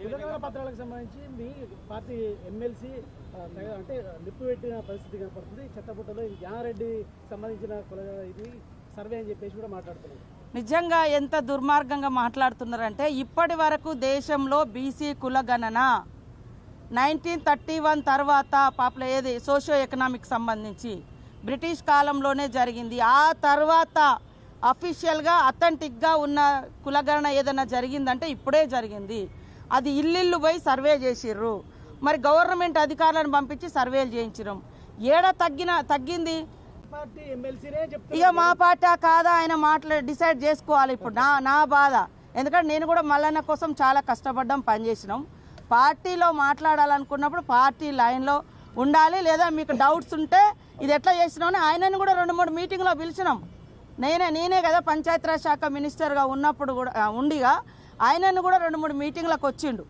కులగణన పత్రాలకు సంబంధించి మీ party MLC అంటే నిప్పు పెట్టిన పరిస్థితి కనపడుతుంది. చెత్తపుట్టలో జానారెడ్డి సంబంధించిన ఇది సర్వే అని చెప్పేసి కూడా మాట్లాడుతున్నారు. నిజంగా ఎంత దుర్మార్గంగా మాట్లాడుతున్నారంటే ఇప్పటి వరకు దేశంలో బీసీ కులగణన 1931 తర్వాత ఏది సోషియో ఎకనామిక్ సంబంధించి బ్రిటిష్ కాలంలోనే జరిగింది. ఆ తర్వాత అఫీషియల్గా అథెంటిక్గా ఉన్న కులగణన ఏదైనా జరిగిందంటే ఇప్పుడే జరిగింది. అది ఇల్లు పోయి సర్వే చేసిర్రు. మరి గవర్నమెంట్ అధికారులను పంపించి సర్వేలు చేయించడం తగ్గింది. ఇక మా పార్టీ కాదా ఆయన డిసైడ్ చేసుకోవాలి. ఇప్పుడు నా బాధ, ఎందుకంటే నేను కూడా మల్లన్న కోసం చాలా కష్టపడ్డాం, పనిచేసినాం. పార్టీలో మాట్లాడాలనుకున్నప్పుడు పార్టీ లైన్లో ఉండాలి. లేదా మీకు డౌట్స్ ఉంటే ఇది ఎట్లా చేసినామని ఆయనను కూడా 2-3 మీటింగ్లో పిలిచినాం. నేనే కదా పంచాయతీరాజ్ శాఖ మినిస్టర్గా ఉన్నప్పుడు కూడా ఉండిగా ఆయనను కూడా 2-3 మీటింగ్లకు వచ్చిండు.